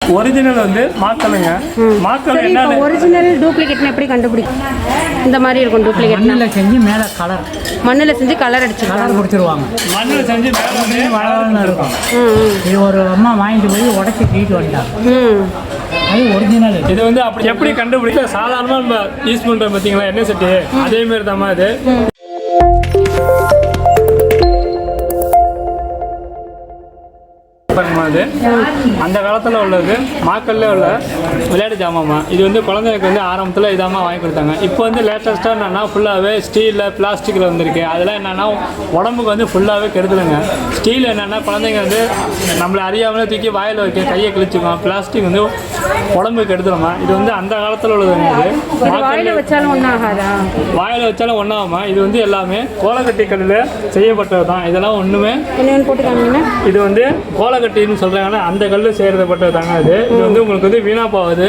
Original வந்து மாக்கலுங்க. மாக்கல் என்ன original டூப்ளிகேட்னு எப்படி கண்டுபிடிக்கும்? இந்த மாதிரி இருக்கும் டூப்ளிகேட். மண்ணில் செஞ்சு மேலே கலர், மண்ணில் செஞ்சு கலர் அடிச்சு கலர் கொடுத்துருவாங்க. மண்ணில் செஞ்சு மேலே வளர்ந்து இருக்கும். இது ஒரு அம்மா வாங்கிட்டு போய் உடச்சி தீட்டு வந்துட்டாங்க. அது ஒரிஜினல். இது வந்து அப்படி எப்படி கண்டுபிடிக்க சாதாரணமாக நம்ம யூஸ் பண்ணுறோம் பார்த்தீங்களா எண்ணெய் சட்டி, அதேமாரி தான் இது. அது அந்த காலத்தில் உள்ளது மாக்கல்ல உள்ள விளையாட்டு ஜாமான். இது வந்து குழந்தைங்களுக்கு வந்து ஆரம்பத்தில் இதாமல் வாங்கி கொடுத்தாங்க. இப்போ வந்து லேட்டஸ்ட்டாக என்னென்னா ஃபுல்லாகவே ஸ்டீலில் பிளாஸ்டிக்கில் வந்துருக்கு. அதெல்லாம் என்னென்னா உடம்புக்கு வந்து ஃபுல்லாகவே கெடுதலுங்க. ஸ்டீல் என்னென்னா குழந்தைங்க வந்து நம்மளை அறியாமலே தூக்கி வாயில் வைக்க கையை கிழிச்சுக்கும். பிளாஸ்டிக் வந்து உடம்புக்கு கெடுதலுமா. இது வந்து அந்த காலத்தில் உள்ளதுங்க. இது வாயில் வச்சாலும் ஒன்றாகாதா? வாயில் வச்சாலும் ஒன்றாகுமா. இது வந்து எல்லாமே கோலக்கட்டி கல்லில் செய்யப்பட்டது தான். இதெல்லாம் ஒன்றுமே போட்டுக்காங்கன்னா இது வந்து கோலக்கட்டின்னு சொல்கிறாங்கன்னா அந்த கல் செய்கிறப்பட்டது தாங்க. இது வந்து உங்களுக்கு வந்து வீணாக போகாது,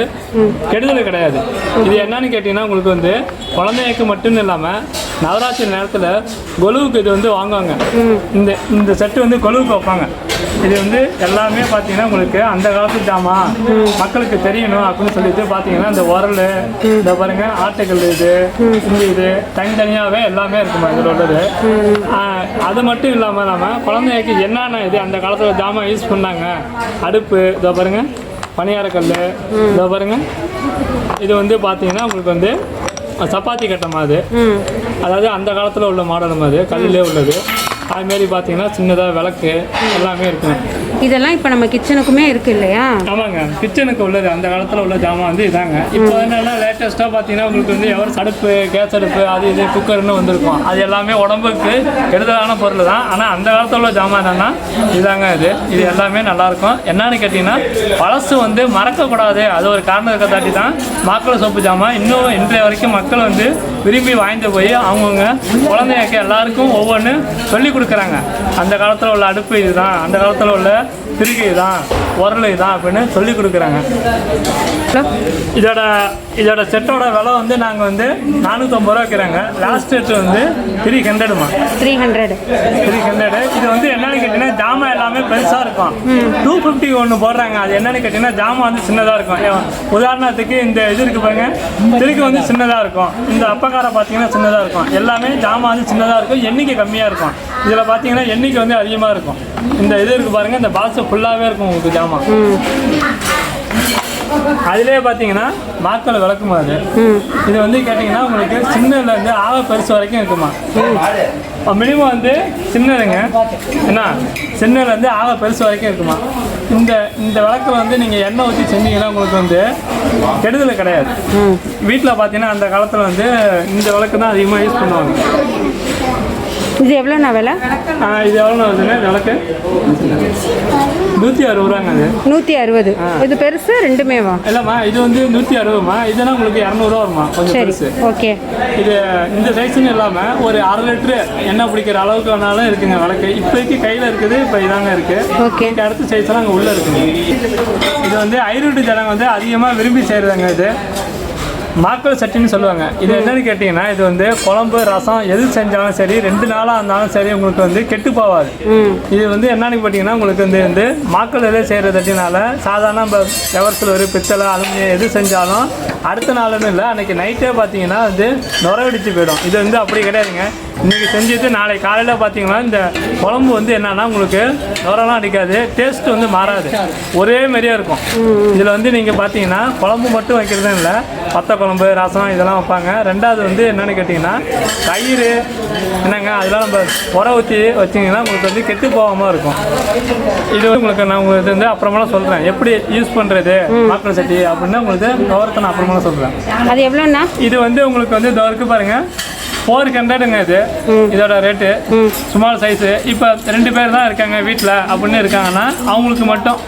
கெடுதல் கிடையாது. இது என்னன்னு கேட்டிங்கன்னா உங்களுக்கு வந்து குழந்தைக்கு மட்டும் இல்லாமல் நவராத்திரி நேரத்தில் கொலுவுக்கு இது வந்து வாங்குவாங்க. இந்த செட்டு வந்து கொலுவுக்கு வைப்பாங்க. இது வந்து எல்லாமே பார்த்தீங்கன்னா உங்களுக்கு அந்த காலத்து ஜாமான் மக்களுக்கு தெரியணும் அப்படின்னு சொல்லிட்டு பார்த்தீங்கன்னா இந்த உரல், இந்த பாருங்க ஆட்டுக்கல், இது தனித்தனியாகவே எல்லாமே இருக்குமா இதில் உள்ளது. அது மட்டும் இல்லாமல் நம்ம குழந்தைக்கு என்னென்ன இது அந்த காலத்தில் ஜாமான் யூஸ் பண்ணாங்க, அடுப்பு, இதை பாருங்க பணியாரக்கல், இதை பாருங்க இது வந்து பார்த்தீங்கன்னா உங்களுக்கு வந்து சப்பாத்தி கட்டமா. அது அதாவது அந்த காலத்தில் உள்ள மாடலும் அது கல்லிலே உள்ளது. அதுமாரி பார்த்தீங்கன்னா சின்னதாக விளக்கு எல்லாமே இருக்குங்க. இதெல்லாம் இப்போ நம்ம கிச்சனுக்குமே இருக்குது இல்லையா? ஆமாங்க, கிச்சனுக்கு உள்ளது அந்த காலத்தில் உள்ள ஜாமான் வந்து இதாங்க. இப்போ என்னென்னா லேட்டஸ்ட்டாக பார்த்தீங்கன்னா உங்களுக்கு வந்து அடுப்பு, கேஸ் அடுப்பு, அது இது குக்கர்னு வந்திருக்கும். அது எல்லாமே உடம்புக்கு கெடுதலான பொருள் தான். ஆனால் அந்த காலத்தில் உள்ள ஜாமான் என்னென்னா இதாங்க. இது எல்லாமே நல்லாயிருக்கும். என்னன்னு கேட்டிங்கன்னா பழசு வந்து மறக்கக்கூடாது, அது ஒரு காரணத்தை தாட்டி தான் மாக்கள் சோப்பு ஜாமான் இன்னும் இன்றைய வரைக்கும் மக்கள் வந்து விரும்பி வாங்கிட்டு போய் அவங்கவுங்க குழந்தைக்கு எல்லாருக்கும் ஒவ்வொன்று சொல்லி கொடுக்குறாங்க. அந்த காலத்தில் உள்ள அடுப்பு இதுதான், அந்த காலத்தில் உள்ள திருகை தான், உரல் தான் அப்படின்னு சொல்லி கொடுக்குறாங்க. இதோட செட்டோட விலை வந்து நாங்கள் வந்து 450 ரூபா வைக்கிறாங்க. லாஸ்ட் ரேட் வந்து 300மா. 300. இது வந்து என்னன்னு கேட்டிங்கன்னா ஜாமான் எல்லாமே பெருசாக இருக்கும். 250 ஒன்று போடுறாங்க. அது என்னன்னு கேட்டிங்கன்னா ஜாமான் வந்து சின்னதாக இருக்கும். உதாரணத்துக்கு இந்த இது இருக்கு பாருங்க, திருகு வந்து சின்னதாக இருக்கும். இந்த அப்பக்காரை பார்த்தீங்கன்னா சின்னதாக இருக்கும். எல்லாமே ஜாமான் வந்து சின்னதாக இருக்கும், எண்ணிக்கை கம்மியாக இருக்கும். இதில் பார்த்தீங்கன்னா எண்ணிக்கை வந்து அதிகமாக இருக்கும். இந்த இது இருக்குது பாருங்கள், இந்த பாக்ஸ் ஃபுல்லாகவே இருக்கும் உங்களுக்கு ஜாமான். அதிலே பார்த்தீங்கன்னா மாக்கள் விளக்குமா. அது இது வந்து கேட்டிங்கன்னா உங்களுக்கு சின்னதுலேருந்து ஆக பெருசு வரைக்கும் இருக்குமா. மினிமம் வந்து சின்னதுங்க, என்ன சின்னதுலேருந்து ஆக பெருசு வரைக்கும் இருக்குமா. இந்த விளக்கில் வந்து நீங்கள் எண்ணெய் ஊற்றி செஞ்சீங்கன்னா உங்களுக்கு வந்து கெடுதல் கிடையாது. வீட்டில் பார்த்தீங்கன்னா அந்த காலத்தில் வந்து இந்த விளக்கு தான் அதிகமாக யூஸ் பண்ணுவாங்க. இது எவ்வளோண்ணா விலை? இது எவ்வளோண்ணா வருதுங்க விளக்கு? 160 ரூபாங்க. அது 160. இது பெருசு ரெண்டுமேவா? இல்லைம்மா, இது வந்து 160மா. இதெல்லாம் உங்களுக்கு 200 ரூபா வருமா, கொஞ்சம் பெருசு. ஓகே. இது இந்த சைஸுன்னு இல்லாமல் ஒரு 1/2 லிட்டரு எண்ணெய் பிடிக்கிற அளவுக்கு வேணாலும் இருக்குங்க விளக்கு. இப்போதைக்கு கையில் இருக்குது, இப்போ இதாங்க இருக்குது. ஓகே. அடுத்த சைஸ்லாம் அங்கே உள்ளே இருக்குங்க. இது வந்து ஐரோட்டு ஜனங்க வந்து அதிகமாக விரும்பி செய்கிறதாங்க. இது மாக்கள் சட்டின்னு சொல்லுவாங்க. இது என்னன்னு கேட்டிங்கன்னா இது வந்து குழம்பு, ரசம் எது செஞ்சாலும் சரி 2 நாளாக இருந்தாலும் சரி உங்களுக்கு வந்து கெட்டு போகாது. இது வந்து என்னன்னு பார்த்தீங்கன்னா உங்களுக்கு வந்து மாக்கள் எதை செய்கிற தட்டினால சாதாரண எவர்சில்வர், பித்தளை, அலுமினியம் எது செஞ்சாலும் அடுத்த நாளுன்னு இல்லை, அன்றைக்கி நைட்டே பார்த்தீங்கன்னா வந்து நுரவடிச்சு போயிடும். இது வந்து அப்படி கிடையாதுங்க. இன்றைக்கி செஞ்சுட்டு நாளை காலையில் பார்த்தீங்கன்னா இந்த குழம்பு வந்து என்னென்னா உங்களுக்கு நுரெல்லாம் அடிக்காது, டேஸ்ட் வந்து மாறாது, ஒரே மாதிரியாக இருக்கும். இதில் வந்து நீங்கள் பார்த்தீங்கன்னா குழம்பு மட்டும் வைக்கிறதும் இல்லை, பத்த குழம்பு, ரசம் இதெல்லாம் வைப்பாங்க. ரெண்டாவது வந்து என்னென்னு கேட்டிங்கன்னா தயிர் என்னங்க அதெல்லாம் நம்ம உர ஊற்றி வச்சிங்கன்னா உங்களுக்கு வந்து கெட்டு போகாமல் இருக்கும். இது வந்து உங்களுக்கு நான் உங்களுக்கு வந்து அப்புறமெல்லாம் சொல்கிறேன் எப்படி யூஸ் பண்ணுறது மாக்கள் சட்டி அப்படின்னு உங்களுக்கு விவரத்தை நான் அப்புறமெல்லாம் சொல்கிறேன். அது எவ்வளோண்ணா? இது வந்து உங்களுக்கு வந்து இதோ இருக்குது பாருங்கள், 400ங்க. இதோட ரேட்டு ஸ்மால் சைஸு. இப்போ 2 பேர் தான் இருக்காங்க வீட்டில் அப்படின்னு இருக்காங்கன்னா அவங்களுக்கு மட்டும்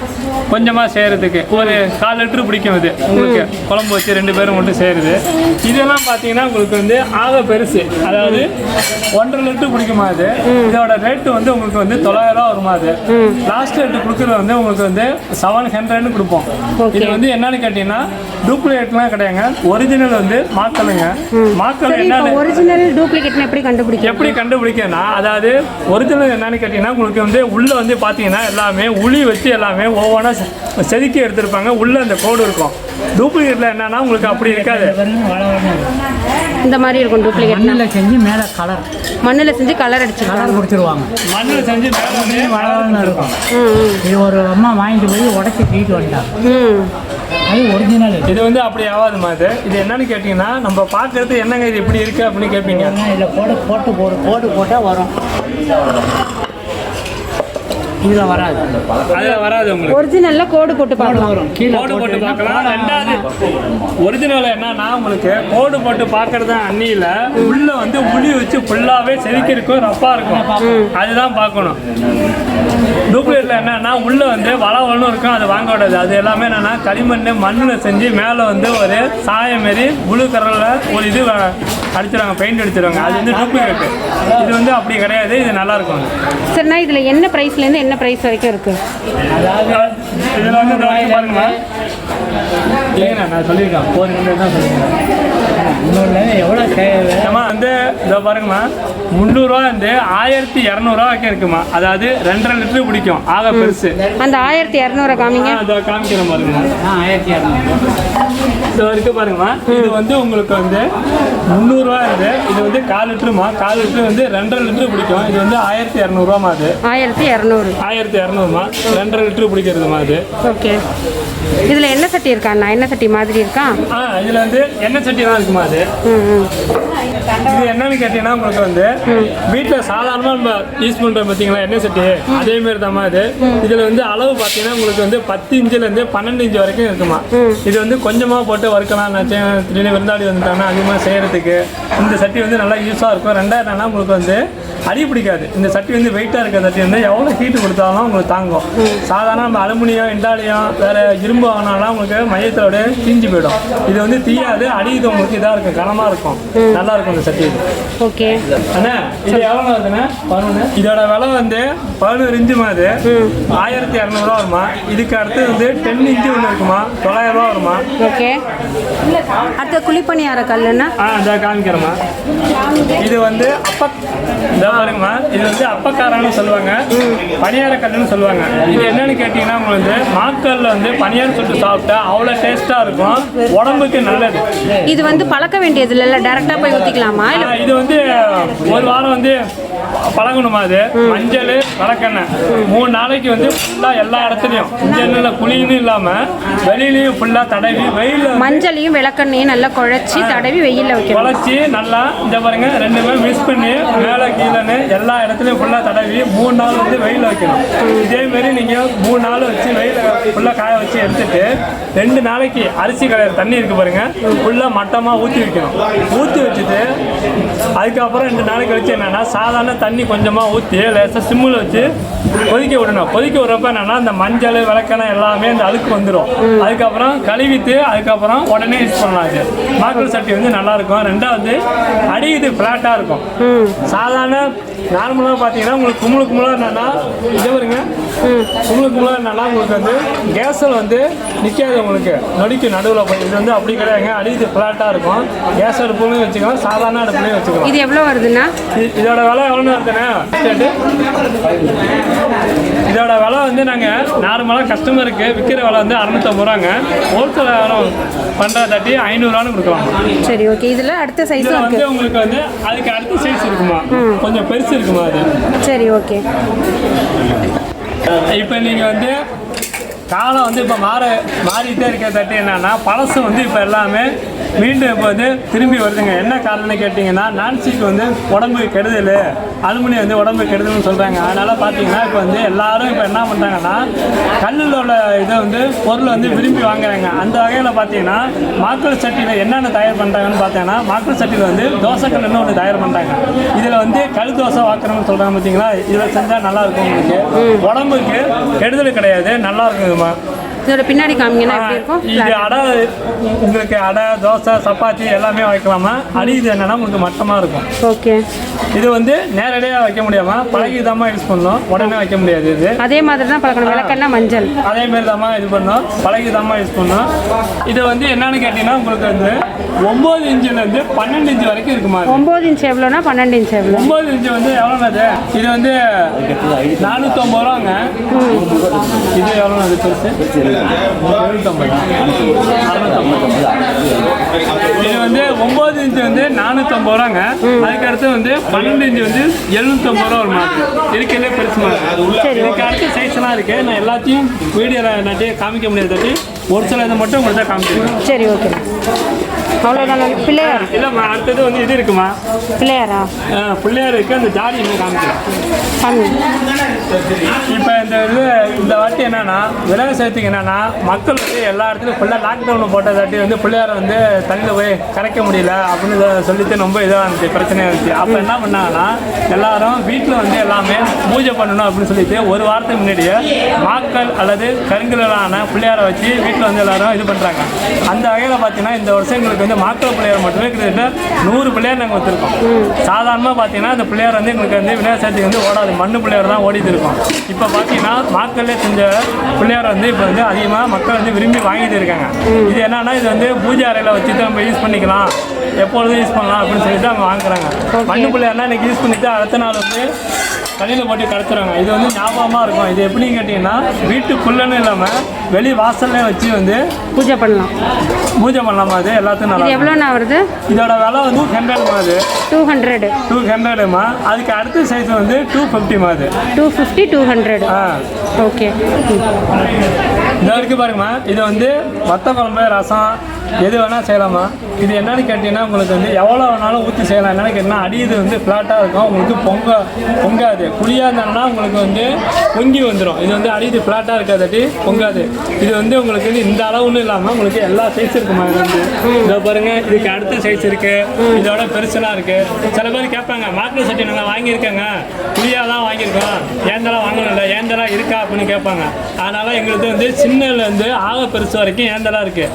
கொஞ்சமாக செய்கிறதுக்கு ஒரு 1/4 லிட்டரு பிடிக்கும். இது உங்களுக்கு குழம்பு வச்சு 2 பேரும் மட்டும் செய்கிறது. இதெல்லாம் பார்த்தீங்கன்னா உங்களுக்கு வந்து ஆக பெருசு, அதாவது 1.5 லிட்டரு பிடிக்குமா. அது இதோட ரேட்டு வந்து உங்களுக்கு வந்து 900 ரூபா வருமா. அது லாஸ்ட் ரேட்டு கொடுக்குறது வந்து உங்களுக்கு வந்து 700ன்னு கொடுப்போம். இது வந்து என்னன்னு கேட்டிங்கன்னா டூப்ளிகேட்லாம் கிடையாதுங்க, ஒரிஜினல் வந்து மாக்கலுங்க. மாக்கல் என்ன ஒரிஜினல் டூப்ளிகேட்னு எப்படி கண்டுபிடிக்கும்? எப்படி கண்டுபிடிக்கணும்னா, அதாவது ஒரிஜினல் என்னன்னு கேட்டிங்கன்னா உங்களுக்கு வந்து உள்ளே வந்து பார்த்தீங்கன்னா எல்லாமே உளி வச்சு எல்லாமே ஒவ்வொன்றா செதுக்கி எடுத்திருப்பாங்க. உள்ளே அந்த கோடு இருக்கும். டூப்ளிகேட்டில் என்னன்னா உங்களுக்கு அப்படி இருக்காது. இந்த மாதிரி இருக்கும் டூப்ளிகேட். மண்ணில் செஞ்சு மேலே கலர் மண்ணில் செஞ்சு கலர் அடிச்சு கலர் கொடுத்துருவாங்க. மண்ணில் செஞ்சு மேலே வளவளன்னு இருக்கும். இது ஒரு அம்மா வாங்கிட்டு போய் உடச்சி தூக்கிட்டு வந்துட்டாங்க. அது ஒரிஜினல். இது வந்து அப்படி ஆகாதுமா. இது என்னன்னு கேட்டிங்கன்னா நம்ம பார்க்கறது என்னங்க இது இப்படி இருக்குது அப்படின்னு கேட்பீங்க. இதில் கோடு போட்டால் வரும். இதில் வராது. அதில் வராது. உங்களுக்கு ஒரிஜினலில் கோடு போட்டு பார்க்கலாம். வரும். கோடு போட்டு பார்க்கலாம். ரெண்டாவது ஒரிஜினல் என்னன்னா உங்களுக்கு கோடு போட்டு பார்க்கறது அன்னியில் உள்ள வந்து உளி வச்சு ஃபுல்லாகவே செதுக்கி இருக்கும், ரப்பாக இருக்கும். அதுதான் பார்க்கணும். டூப்ளிகேட்டில் என்னன்னா உள்ளே வந்து வளவளன்னு இருக்கும். அது வாங்க விடாது. அது எல்லாமே என்னன்னா களிமண் மண்ணில் செஞ்சு மேலே வந்து ஒரு சாயம் மாரி ப்ளூ கலரில் ஒரு இது அடிச்சிடுவாங்க, பெயிண்ட் அடிச்சிடுவாங்க. அது வந்து டூப்ளிகேட்டு. இது வந்து அப்படி கிடையாது. இது நல்லா இருக்கும். சரிண்ணா, இதில் என்ன ப்ரைஸ்லேருந்து என்ன ப்ரைஸ் வரைக்கும் இருக்குது? அதாவது இதில் வந்து பாருங்கம்மா, இல்லைங்கண்ணா நான் சொல்லியிருக்கேன் 4 நம்பர் தான் சொல்லியிருக்கேன். எவ்வளோ ஏமா வந்து இதை பாருங்கம்மா, 300 வந்து 1200 வரைக்கும் இருக்குமா. அதாவது 2.5 லிட்டரு பிடிக்கும். ஆக பெருசு. அந்த 1200 காமிங்க. அதை காமிக்கிறேன் பாருங்கம்மா. 1200 இது வரைக்கும் பாருங்கம்மா. இது வந்து உங்களுக்கு வந்து 300 இருந்து இது வந்து 1/4 லிட்டருமா. 1/4 லிட்டரு வந்து 2.5 லிட்டரு பிடிக்கும். இது வந்து 1200 அது. 1200மா. 2.5 லிட்டரு பிடிக்கிறதுமா அது. ஓகே. இதில் எண்ணெய் சட்டி இருக்காண்ணா? எண்ணெய் சட்டி மாதிரி இருக்கா? இதில் வந்து எண்ணெய் சட்டி தான் இருக்குமா அது. இது என்னன்னு கேட்டீங்கன்னா உங்களுக்கு வந்து வீட்டில் சாதாரணமாக நம்ம யூஸ் பண்ணுறோம் பார்த்தீங்களா எண்ணெய் சட்டி, அதே மாதிரி தான் இது. இதில் வந்து அளவு பார்த்தீங்கன்னா உங்களுக்கு வந்து 10 இன்ச்சிலேருந்து 12 இன்ச்சு வரைக்கும் இருக்குமா. இது வந்து கொஞ்சமாக போட்டு வறுக்கலாம். திடீர்னு விருந்தாடி வந்துட்டாங்கன்னா அதிகமாக செய்கிறதுக்கு இந்த சட்டி வந்து நல்லா யூஸாக இருக்கும். ரெண்டாவது என்னன்னா உங்களுக்கு வந்து அடி பிடிக்காது. இந்த சட்டி வந்து வெயிட்டாக இருக்கிற சட்டி வந்து எவ்வளோ ஹீட்டு கொடுத்தாலும் உங்களுக்கு தாங்கும். சாதாரண நம்ம அலுமினியம், இண்டாலியம், வேறு இரும்பு ஆனாலும் உங்களுக்கு மையத்தோட தீஞ்சு போயிடும். இது வந்து தீயாது. அடிது உங்களுக்கு இதாக இருக்கும், கனமாக இருக்கும், நல்லா இருக்கும் இந்த சட்டி. ஓகே அண்ணா, இது எவ்வளோ வருதுண்ணா? 11. இதோட விலை வந்து 11 இன்ச்சு மாதிரி 1200 வருமா. இதுக்கு அடுத்து வந்து 10 இன்ச்சு ஒன்று இருக்குமா, 900 வருமா. ஓகே. அடுத்த குழிப்பணியார கல்லுன்னா இதை காமிக்கிறேம்மா. இது வந்து பாருங்கம்மா, இது வந்து அப்பக்காரன்னு சொல்லுவாங்க, பனியார கல்லுன்னு சொல்லுவாங்க. இது என்னன்னு கேட்டீங்கன்னா உங்களுக்கு வந்து மாக்கல்ல வந்து பனியாரம் சுட்டு சாப்பிட்டா அவ்வளோ டேஸ்டா இருக்கும், உடம்புக்கு நல்லது. இது வந்து பழக்க வேண்டியது இல்லை, டேரக்டா போய் ஊற்றிக்கலாமா? இது வந்து ஒரு வாரம் வந்து பழகணுமா. அது மஞ்சள் விளக்கெண்ணெய் 3 நாளைக்கு வந்து ஃபுல்லாக எல்லா இடத்துலையும் மஞ்சள் குளின்னு இல்லாமல் வெளியிலையும் ஃபுல்லாக தடவி வெயிலில் மஞ்சளையும் விளக்கெண்ணையும் நல்லா குழச்சி தடவி வெயிலில் வைக்கணும். குழச்சி நல்லா இந்த பாருங்க 2 மிக்ஸ் பண்ணி மேலே கீழேன்னு எல்லா இடத்துலையும் ஃபுல்லாக தடவி 3 நாள் வந்து வெயில் வைக்கணும். இதேமாரி நீங்கள் 3 நாள் வச்சு வெயிலில் ஃபுல்லாக காய வச்சு எடுத்துட்டு 2 நாளைக்கு அரிசி கலையிற தண்ணி இருக்குது பாருங்க ஃபுல்லாக மட்டமாக ஊற்றி வைக்கணும். ஊற்றி வச்சுட்டு அதுக்கப்புறம் 2 நாளைக்கு வச்சு என்னென்னா சாதாரண தண்ணி கொஞ்சமாக ஊற்றி லேசாக சிம்மில் வச்சு கொதிக்க விடணும். கொதிக்க விடுறப்ப என்னென்னா இந்த மஞ்சள் விளக்கெண்ணெய் எல்லாமே அந்த அழுக்கு வந்துடும். அதுக்கப்புறம் கழுவிட்டு அதுக்கப்புறம் உடனே யூஸ் பண்ணலாம். இது மாக்கல் சட்டி வந்து நல்லாயிருக்கும். ரெண்டாவது அடி இது ஃப்ளாட்டாக இருக்கும். சாதாரண நார்மலாக பார்த்தீங்கன்னா உங்களுக்கு கும்பலுக்கு என்னென்னா இதே வருங்க கும்பலுக்கு என்னென்னா உங்களுக்கு வந்து கேஸில் வந்து நிற்காது, உங்களுக்கு நொடிக்கு நடுவில் போய். இது வந்து அப்படி கிடையாதுங்க. அடி இது ஃப்ளாட்டாக இருக்கும். கேஸ் அடுப்புலையும் வச்சுக்கலாம், சாதாரண அடுப்புலையும் வச்சுக்கலாம். இது எவ்வளோ வருதுன்னா? இதோட விலை எவ்வளோ வருதுண்ணே? இதோட விலை வந்து நாங்கள் நார்மலாக கஸ்டமருக்கு விற்கிற விலை வந்து 650 ரூபாங்க. ஹோல்சேல் விலை பண்ணுற தட்டி 500 கொடுக்கலாம். சரி, ஓகே. இதில் அடுத்த சைஸ் வந்து உங்களுக்கு வந்து அதுக்கு அடுத்த சைஸ் இருக்குமா, கொஞ்சம் பெருசு இருக்குமா அது. சரி, ஓகே. இப்போ நீங்கள் வந்து காலம் வந்து இப்போ மாறிட்டே இருக்க தட்டி என்னன்னா பழசு வந்து இப்போ எல்லாமே மீண்டும் இப்போ வந்து திரும்பி வருதுங்க. என்ன காரணம்னு கேட்டிங்கன்னா நான்ஸ்டிக் வந்து உடம்புக்கு கெடுதல், அலுமினியம் வந்து உடம்புக்கு கெடுதல்னு சொல்கிறாங்க. அதனால் பார்த்தீங்கன்னா இப்போ வந்து எல்லோரும் இப்போ என்ன பண்ணுறாங்கன்னா கல்லில் உள்ள இதை வந்து பொருளை வந்து விரும்பி வாங்குறாங்க. அந்த வகையில் பார்த்தீங்கன்னா மாக்கல் சட்டியில் என்னென்ன தயார் பண்ணுறாங்கன்னு பார்த்தீங்கன்னா மாக்கல் சட்டியில் வந்து தோசைக்கல்லுன்னு ஒன்று தயார் பண்ணுறாங்க. இதில் வந்து கல் தோசை வாக்குறோம்னு சொல்கிறாங்க பார்த்தீங்களா. இதில் செஞ்சால் நல்லாயிருக்கும், உங்களுக்கு உடம்புக்கு கெடுதல் கிடையாது, நல்லா இருக்குதுமா. இதோட பின்னாடி காமிங்கன்னா எப்படி இருக்கும்? இது அடை உங்களுக்கு அடை தோசை சப்பாத்தி எல்லாமே வைக்கலாமா. அடி இது என்னன்னா உங்களுக்கு மட்டமாக இருக்கும். ஓகே. இது வந்து நேரடியாக வைக்க முடியாமா, பழகிதாம்மா யூஸ் பண்ணணும், உடனே வைக்க முடியாது. இது அதே மாதிரி தான் பழக்கணும். விளக்கெண்ணா மஞ்சள் அதே மாதிரி தாம்மா இது பண்ணணும், பழகிதாம்மா யூஸ் பண்ணணும். இது வந்து என்னன்னு கேட்டீங்கன்னா உங்களுக்கு வந்து 9 இன்ச்சுலேருந்து 12 இன்ச்சு வரைக்கும் இருக்குமா. 9 இன்ச் எவ்வளோனா 12 இன்ச் எவ்வளோ? 9 இன்ச்சு வந்து எவ்வளோண்ணா இது வந்து 450 ரூபாங்க. இது எவ்வளோண்ணா அது பெருசு? 750. இது வந்து 9 இன்ச்சு வந்து 450 ரூபாங்க. அதுக்கடுத்து வந்து 12 இன்ச்சு வந்து 750 ரூபா வருமா. இருக்கிறதே பெருசு மாதிரி. இதுக்கு அடுத்த சைஸ்லாம் இருக்கு. நான் எல்லாத்தையும் வீடியோவில் நாட்டி காமிக்க முடியாது, ஒரு சில இதை மட்டும் உங்களுக்கு தான் காமிக்கிறேன். சரி, ஓகே. அவ்வளோதான். பிள்ளையார் இல்லைம்மா, அடுத்தது வந்து இது இருக்குமா, பிள்ளையாரா? பிள்ளையார் இருக்குது. அந்த ஜாடி இன்னும் காமிக்கிறேன். இப்போ இந்த வாட்டி என்னன்னா விநாயகர் சதுர்த்திக்கு என்னன்னா மக்கள் வந்து எல்லா இடத்துலையும் ஃபுல்லாக லாக்டவுனில் போட்டதாட்டி வந்து பிள்ளையாரை வந்து தண்ணியில் போய் கரைக்க முடியல அப்படின்னு சொல்லிட்டு ரொம்ப இதாக இருந்துச்சு, பிரச்சனையாக இருந்துச்சு. அப்போ என்ன பண்ணாங்கன்னா எல்லாரும் வீட்டில் வந்து எல்லாமே பூஜை பண்ணணும் அப்படின்னு சொல்லிட்டு ஒரு வாரத்துக்கு முன்னாடியே மாக்கள் அல்லது கருங்கலான பிள்ளையாரை வச்சு வீட்டில் வந்து எல்லாரும் இது பண்ணுறாங்க. அந்த வகையில் பார்த்தீங்கன்னா இந்த வருஷம் எங்களுக்கு வந்து மாக்கள் பிள்ளையார் மட்டுமே கிட்டத்தட்ட 100 பிள்ளையார் நாங்கள் வச்சுருக்கோம். சாதாரணமாக பார்த்தீங்கன்னா இந்த பிள்ளையார் வந்து எங்களுக்கு வந்து விநாயகர் சதுர்த்திக்கு வந்து ஓடாது, மண்ணு பிள்ளையார் தான் ஓடிட்டு இருக்கும். இப்போ பார்த்தீங்கன்னா மாக்கள்லேயே செஞ்ச பிள்ளையார் வந்து இப்போ வந்து அதிகமாக மக்கள் வந்து விரும்பி வாங்கிட்டு இருக்காங்க. இது என்னன்னா இது வந்து பூஜை அறையில் வச்சுட்டு நம்ம யூஸ் பண்ணிக்கலாம், எப்பொழுதும் யூஸ் பண்ணலாம் அப்படின்னு சொல்லிட்டு அவங்க வாங்குறாங்க. மண்ணு பிள்ளையார்னா இன்றைக்கி யூஸ் பண்ணிவிட்டு அடுத்த நாள் வந்து தண்ணியில் போட்டு கரைச்சிடுவாங்க. இது வந்து ஞாபகமாக இருக்கும். இது எப்படின்னு கேட்டிங்கன்னா வீட்டுக்குள்ளேன்னு இல்லாமல் வெளி வாசல்லே வச்சு வந்து பூஜை பண்ணலாமா. அது எல்லாத்தையும் நல்லா. எவ்வளோண்ணா வருது? இதோட விலை வந்து 200 அது 200மா. அதுக்கு அடுத்த சைஸ் வந்து 250 அது 250 200. ஓகே. இதை வரைக்கும் பாருங்கம்மா. இது வந்து வத்த குழம்பு ரசம் எது வேணால் செய்யலாமா. இது என்னன்னு கேட்டிங்கன்னா உங்களுக்கு வந்து எவ்வளோ வேணாலும் ஊற்றி செய்யலாம். என்னென்னு கேட்டிங்கன்னா அடி இது வந்து ஃப்ளாட்டாக இருக்கும், உங்களுக்கு பொங்காது. குழியாக இருந்தாங்கன்னா உங்களுக்கு வந்து பொங்கி வந்துடும். இது வந்து அடி இது ஃப்ளாட்டாக இருக்காதாட்டி பொங்காது. இது வந்து உங்களுக்கு வந்து இந்த அளவுன்னு இல்லாமல் உங்களுக்கு எல்லா சைஸ் இருக்குமா. இது வந்து இதை பாருங்கள், இதுக்கு அடுத்த சைஸ் இருக்குது, இதோட பெருசெல்லாம் இருக்குது. சில பேர் கேட்பாங்க மார்க்கெட் சட்டி நாங்கள் வாங்கியிருக்கேங்க, குழியாக தான் வாங்கியிருக்கோம், ஏந்தெல்லாம் வாங்கணும்ல, ஏந்தெல்லாம் இருக்கா அப்படின்னு கேட்பாங்க. அதனால் எங்களுக்கு வந்து சின்னலேருந்து ஆக பெருசு வரைக்கும் ஏந்தெல்லாம் இருக்குது.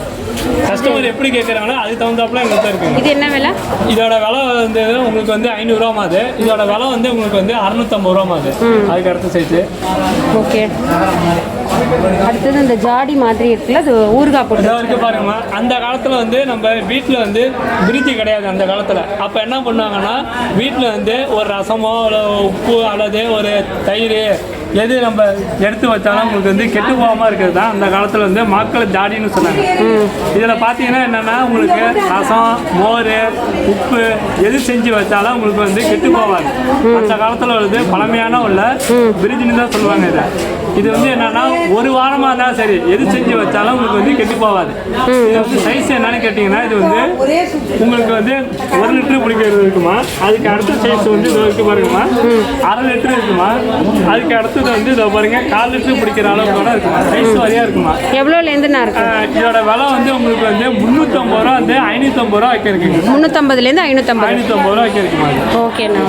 கஸ்டமர் எப்படி கேட்குறாங்களோ அதுக்கு தகுந்தாப்புல எங்களுக்கு இருக்குங்க. இது என்ன விலை? இதோட விலை வந்து உங்களுக்கு வந்து 500 ரூபா அது. இதோட விலை வந்து உங்களுக்கு வந்து 650 ரூபா அது. அதுக்கு அடுத்த சைஸு. ஓகே. அடுத்தது இந்த ஜாடி மாதிரி இருக்குல்ல, அது ஊறுகாய் போட்டு இருக்கு பாருங்கம்மா. அந்த காலத்தில் வந்து நம்ம வீட்டில் வந்து பிரிட்ஜி கிடையாது அந்த காலத்தில். அப்போ என்ன பண்ணுவாங்கன்னா வீட்டில் வந்து ஒரு ரசமோ உப்பு அல்லது ஒரு தயிர் எது நம்ம எடுத்து வச்சாலும் உங்களுக்கு வந்து கெட்டு போகாமல் இருக்கிறது தான் அந்த காலத்தில் வந்து மக்கள் ஜாடின்னு சொன்னாங்க. இதில் பார்த்தீங்கன்னா என்னென்னா உங்களுக்கு ரசம் மோர் உப்பு எது செஞ்சு வச்சாலும் உங்களுக்கு வந்து கெட்டு போகாது. அந்த காலத்தில் வந்து பழமையான உள்ள பிரிட்ஜின்னு தான் சொல்லுவாங்க. இது வந்து என்னன்னா ஒரு வாரமாக இருந்தாலும் சரி எது செஞ்சு வச்சாலும் உங்களுக்கு வந்து கெட்டு போகாது. இது வந்து சைஸ் என்னன்னு கேட்டிங்கன்னா இது வந்து உங்களுக்கு வந்து 1 லிட்டரு பிடிக்கிறது இருக்குமா. அதுக்கு அடுத்த சைஸ் வந்து இது இருக்கு பாருங்கம்மா, 1/2 லிட்டரு இருக்குமா. அதுக்கு அடுத்தது வந்து இதை பாருங்க 1/4 லிட்டரு பிடிக்கிற அளவுக்கு கூட இருக்குமா. சைஸ் வரையா இருக்குமா. எவ்வளோலேருந்து இருக்கு? இதோட விலை வந்து உங்களுக்கு வந்து 350 ரூபா வந்து 550 ரூபா வைக்க இருக்குங்க. 350லேருந்து 550 ரூபா வைக்க இருக்குமா. ஓகேண்ணா.